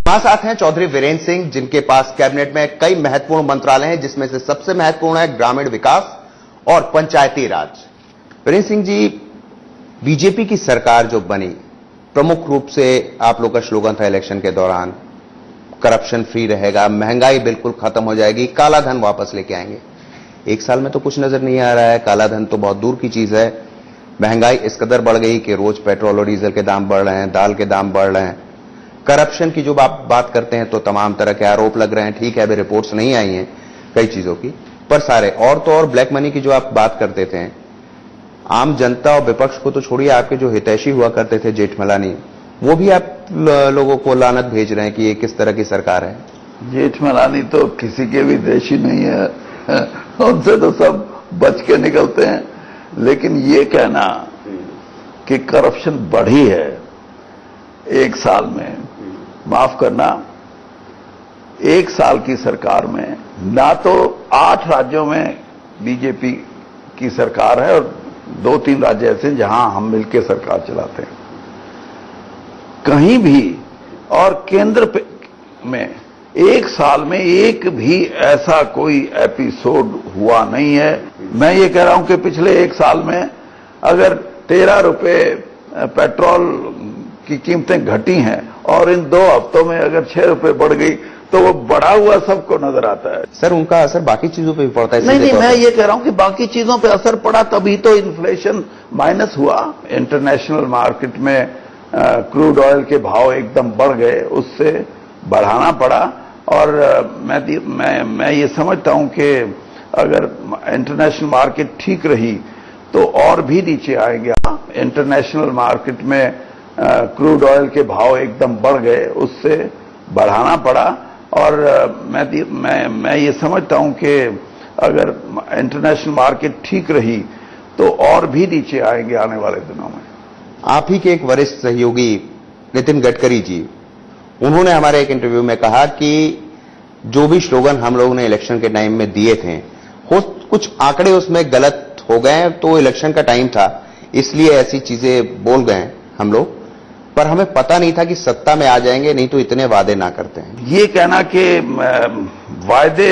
हमारे साथ हैं चौधरी वीरेंद्र सिंह, जिनके पास कैबिनेट में कई महत्वपूर्ण मंत्रालय हैं, जिसमें से सबसे महत्वपूर्ण है ग्रामीण विकास और पंचायती राज। वीरेंद्र सिंह जी, बीजेपी की सरकार जो बनी, प्रमुख रूप से आप लोग का स्लोगन था इलेक्शन के दौरान, करप्शन फ्री रहेगा, महंगाई बिल्कुल खत्म हो जाएगी, काला धन वापस लेके आएंगे। एक साल में तो कुछ नजर नहीं आ रहा है। काला धन तो बहुत दूर की चीज है। महंगाई इस कदर बढ़ गई कि रोज पेट्रोल और डीजल के दाम बढ़ रहे हैं, दाल के दाम बढ़ रहे हैं। करप्शन की जो आप बात करते हैं तो तमाम तरह के आरोप लग रहे हैं। ठीक है, अभी रिपोर्ट्स नहीं आई हैं कई चीजों की, पर सारे और तो और ब्लैक मनी की जो आप बात करते थे, आम जनता और विपक्ष को तो छोड़िए, आपके जो हितैषी हुआ करते थे जेठमलानी, वो भी आप लोगों को लानत भेज रहे हैं कि ये किस तरह की सरकार है। जेठमलानी तो किसी के भी देशी नहीं है, उनसे तो सब बच के निकलते हैं। लेकिन ये कहना कि करप्शन बढ़ी है एक साल में, माफ करना, एक साल की सरकार में ना तो 8 राज्यों में बीजेपी की सरकार है और 2-3 राज्य ऐसे जहां हम मिलकर सरकार चलाते हैं, कहीं भी, और केंद्र में एक साल में एक भी ऐसा कोई एपिसोड हुआ नहीं है। मैं ये कह रहा हूं कि पिछले एक साल में अगर 13 रुपए पेट्रोल की कीमतें घटी हैं और इन 2 हफ्तों में अगर 6 रुपए बढ़ गई तो वो बढ़ा हुआ सबको नजर आता है। सर, उनका असर बाकी चीजों पे भी पड़ता है। नहीं, मैं ये कह रहा हूं कि बाकी चीजों पे असर पड़ा तभी तो इन्फ्लेशन माइनस हुआ। इंटरनेशनल मार्केट में क्रूड ऑयल के भाव एकदम बढ़ गए, उससे बढ़ाना पड़ा। और मैं ये समझता हूं कि अगर इंटरनेशनल मार्केट ठीक रही तो और भी नीचे आएंगे। इंटरनेशनल मार्केट में क्रूड ऑयल के भाव एकदम बढ़ गए, उससे बढ़ाना पड़ा। और मैं ये समझता हूं कि अगर इंटरनेशनल मार्केट ठीक रही तो और भी नीचे आएंगे आने वाले दिनों में। आप ही के एक वरिष्ठ सहयोगी नितिन गडकरी जी, उन्होंने हमारे एक इंटरव्यू में कहा कि जो भी स्लोगन हम लोगों ने इलेक्शन के टाइम में दिए थे, कुछ आंकड़े उसमें गलत हो गए, तो इलेक्शन का टाइम था इसलिए ऐसी चीजें बोल गए हम लोग, पर हमें पता नहीं था कि सत्ता में आ जाएंगे, नहीं तो इतने वादे ना करते हैं। ये कहना कि वादे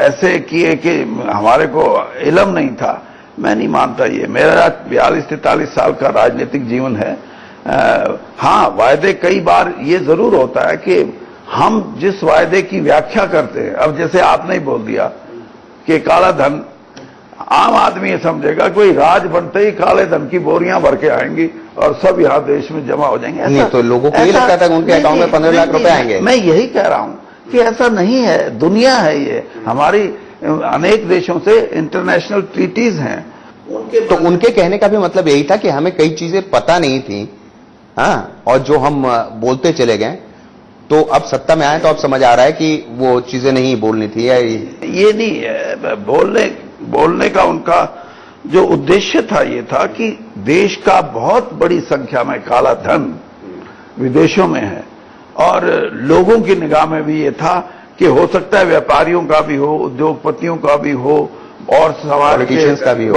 ऐसे किए कि हमारे को इल्म नहीं था, मैं नहीं मानता। ये मेरा 42-43 साल का राजनीतिक जीवन है। हाँ, वायदे कई बार ये जरूर होता है कि हम जिस वायदे की व्याख्या करते हैं, अब जैसे आपने ही बोल दिया कि काला धन, आम आदमी ये समझेगा कोई राज बनते ही काले धन की बोरियां भर के आएंगी और सब यहां देश में जमा हो जाएंगे। नहीं, तो लोगों को ये लगता था कि उनके अकाउंट में 15 लाख रुपए आएंगे। मैं यही कह रहा हूं कि ऐसा नहीं है। दुनिया है ये, हमारी अनेक देशों से इंटरनेशनल ट्रीटीज हैं। तो उनके कहने का भी मतलब यही था कि हमें कई चीजें पता नहीं थी, हाँ, और जो हम बोलते चले गए, तो अब सत्ता में आए तो अब समझ आ रहा है कि वो चीजें नहीं बोलनी थी। या ये नहीं है, बोलने का उनका जो उद्देश्य था ये था कि देश का बहुत बड़ी संख्या में काला धन विदेशों में है और लोगों की निगाह में भी ये था कि हो सकता है व्यापारियों का भी हो, उद्योगपतियों का भी हो और समाज का भी हो।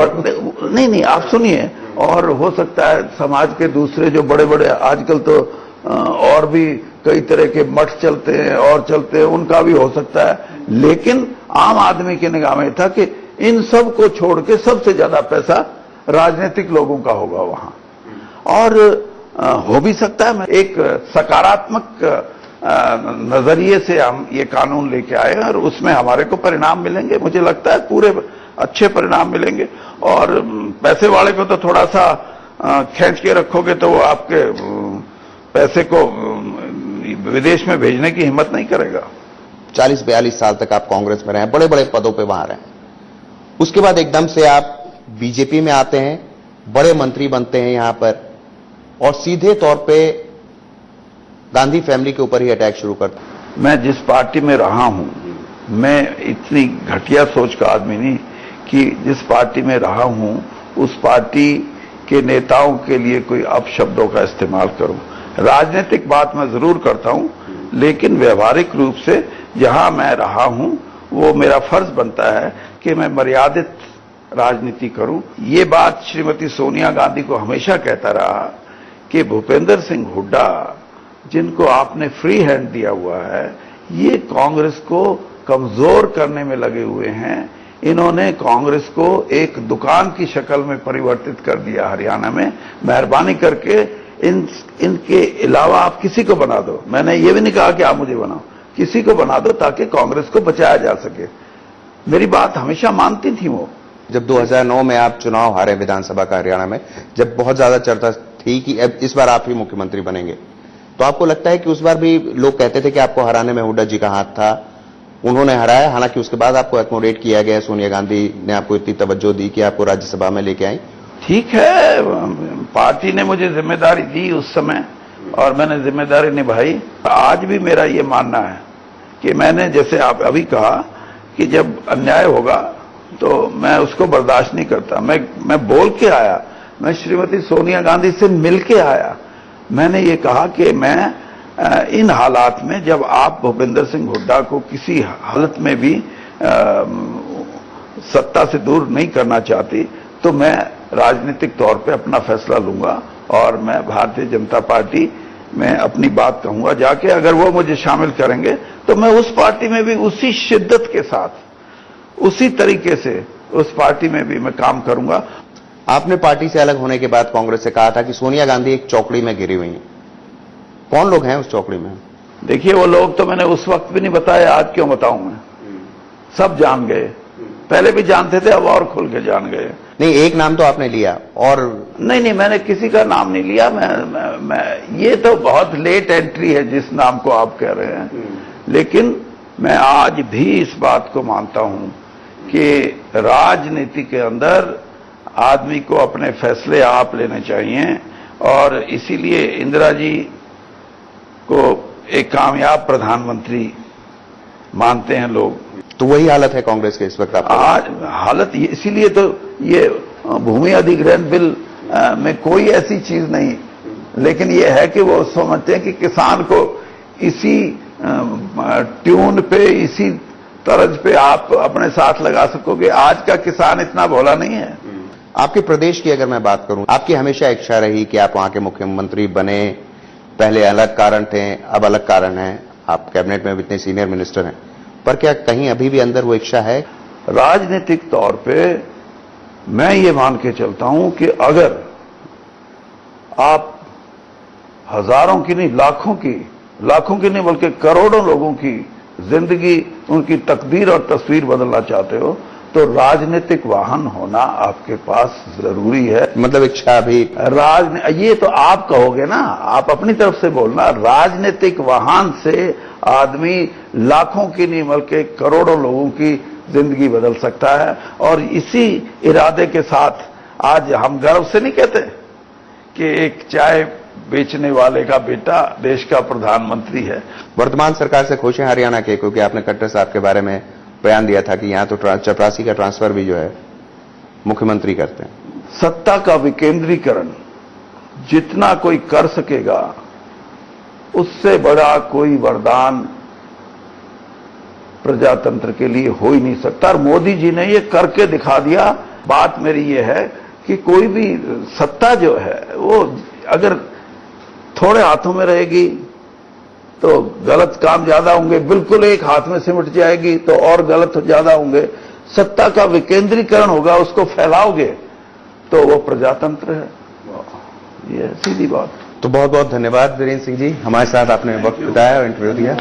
नहीं, आप सुनिए, और हो सकता है समाज के दूसरे जो बड़े बड़े आजकल तो और भी कई तरह के मठ चलते हैं और चलते हैं, उनका भी हो सकता है। लेकिन आम आदमी की निगाह में था कि इन सब को छोड़ के सबसे ज्यादा पैसा राजनीतिक लोगों का होगा वहां, और हो भी सकता है। एक सकारात्मक नजरिए से हम ये कानून लेके आए और उसमें हमारे को परिणाम मिलेंगे। मुझे लगता है पूरे अच्छे परिणाम मिलेंगे। और पैसे वाले को तो थोड़ा सा खींच के रखोगे तो वो आपके पैसे को विदेश में भेजने की हिम्मत नहीं करेगा। 40-42 साल तक आप कांग्रेस में रहे, बड़े बड़े पदों पे वहां रहे, उसके बाद एकदम से आप बीजेपी में आते हैं, बड़े मंत्री बनते हैं यहां पर, और सीधे तौर पे गांधी फैमिली के ऊपर ही अटैक शुरू करते हैं। मैं जिस पार्टी में रहा हूं, मैं इतनी घटिया सोच का आदमी नहीं कि जिस पार्टी में रहा हूं उस पार्टी के नेताओं के लिए कोई अपशब्दों का इस्तेमाल करूं। राजनीतिक बात मैं जरूर करता हूं, लेकिन व्यवहारिक रूप से जहां मैं रहा हूं वो मेरा फर्ज बनता है कि मैं मर्यादित राजनीति करूं। ये बात श्रीमती सोनिया गांधी को हमेशा कहता रहा कि भूपेंद्र सिंह हुड्डा जिनको आपने फ्री हैंड दिया हुआ है, ये कांग्रेस को कमजोर करने में लगे हुए हैं। इन्होंने कांग्रेस को एक दुकान की शक्ल में परिवर्तित कर दिया हरियाणा में। मेहरबानी करके इनके अलावा आप किसी को बना दो। मैंने ये भी नहीं कहा कि आप मुझे बनाओ, किसी को बना दो ताकि कांग्रेस को बचाया जा सके। मेरी बात हमेशा मानती थी वो। जब 2009 में आप चुनाव हारे विधानसभा का हरियाणा में, जब बहुत ज्यादा चर्चा थी कि अब इस बार आप ही मुख्यमंत्री बनेंगे, तो आपको लगता है कि उस बार भी लोग कहते थे कि आपको हराने में हुड्डा जी का हाथ था, उन्होंने हराया? हालांकि उसके बाद आपको एकोमोडेट किया गया, सोनिया गांधी ने आपको इतनी तवज्जो दी कि आपको राज्यसभा में लेके आई। ठीक है, पार्टी ने मुझे जिम्मेदारी दी उस समय और मैंने जिम्मेदारी निभाई। आज भी मेरा ये मानना है कि मैंने, जैसे आप अभी कहा कि जब अन्याय होगा तो मैं उसको बर्दाश्त नहीं करता। मैं बोल के आया, मैं श्रीमती सोनिया गांधी से मिल के आया। मैंने ये कहा कि मैं इन हालात में, जब आप भूपेंद्र सिंह हुड्डा को किसी हालत में भी सत्ता से दूर नहीं करना चाहती, तो मैं राजनीतिक तौर पे अपना फैसला लूंगा और मैं भारतीय जनता पार्टी में अपनी बात कहूंगा जाके। अगर वो मुझे शामिल करेंगे तो मैं उस पार्टी में भी उसी शिद्दत के साथ, उसी तरीके से उस पार्टी में भी मैं काम करूंगा। आपने पार्टी से अलग होने के बाद कांग्रेस से कहा था कि सोनिया गांधी एक चौकड़ी में घिरी हुई हैं। कौन लोग हैं उस चौकड़ी में? देखिए, वो लोग तो मैंने उस वक्त भी नहीं बताया, आज क्यों बताऊं मैं? सब जान गए, पहले भी जानते थे, अब और खुल के जान गए। नहीं, एक नाम तो आपने लिया और नहीं, मैंने किसी का नाम नहीं लिया। मैं ये तो बहुत लेट एंट्री है जिस नाम को आप कह रहे हैं, लेकिन मैं आज भी इस बात को मानता हूं कि राजनीति के अंदर आदमी को अपने फैसले आप लेने चाहिए और इसीलिए इंदिरा जी को एक कामयाब प्रधानमंत्री मानते हैं लोग। तो वही हालत है कांग्रेस के इस वक्त आपका? आज हालत इसीलिए तो ये भूमि अधिग्रहण बिल में कोई ऐसी चीज नहीं, लेकिन ये है कि वो समझते हैं कि किसान को इसी ट्यून पे, इसी तर्ज पे आप अपने साथ लगा सकोगे। आज का किसान इतना भोला नहीं है। आपके प्रदेश की अगर मैं बात करूं, आपकी हमेशा इच्छा रही कि आप वहां के मुख्यमंत्री बने। पहले अलग कारण थे, अब अलग कारण है, आप कैबिनेट में इतने सीनियर मिनिस्टर हैं, पर क्या कहीं अभी भी अंदर वो इच्छा है? राजनीतिक तौर पे मैं ये मान के चलता हूं कि अगर आप हजारों की नहीं, लाखों की नहीं बल्कि करोड़ों लोगों की जिंदगी, उनकी तकदीर और तस्वीर बदलना चाहते हो तो राजनीतिक वाहन होना आपके पास जरूरी है। मतलब इच्छा भी ये तो आप कहोगे ना, आप अपनी तरफ से बोलना। राजनीतिक वाहन से आदमी लाखों की नहीं बल्कि करोड़ों लोगों की जिंदगी बदल सकता है और इसी इरादे के साथ आज हम गर्व से नहीं कहते कि एक चाय बेचने वाले का बेटा देश का प्रधानमंत्री है। वर्तमान सरकार से खुश हैं हरियाणा के? क्योंकि आपने खट्टर साहब के बारे में बयान दिया था कि यहां तो चपरासी का ट्रांसफर भी जो है मुख्यमंत्री करते हैं। सत्ता का विकेंद्रीकरण जितना कोई कर सकेगा उससे बड़ा कोई वरदान प्रजातंत्र के लिए हो ही नहीं सकता और मोदी जी ने ये करके दिखा दिया। बात मेरी ये है कि कोई भी सत्ता जो है वो अगर थोड़े हाथों में रहेगी तो गलत काम ज्यादा होंगे, बिल्कुल एक हाथ में सिमट जाएगी तो और गलत ज्यादा होंगे। सत्ता का विकेंद्रीकरण होगा, उसको फैलाओगे तो वो प्रजातंत्र है। ये सीधी बात। तो बहुत बहुत धन्यवाद वीरेंद्र सिंह जी, हमारे साथ आपने वक्त बिताया और इंटरव्यू दिया।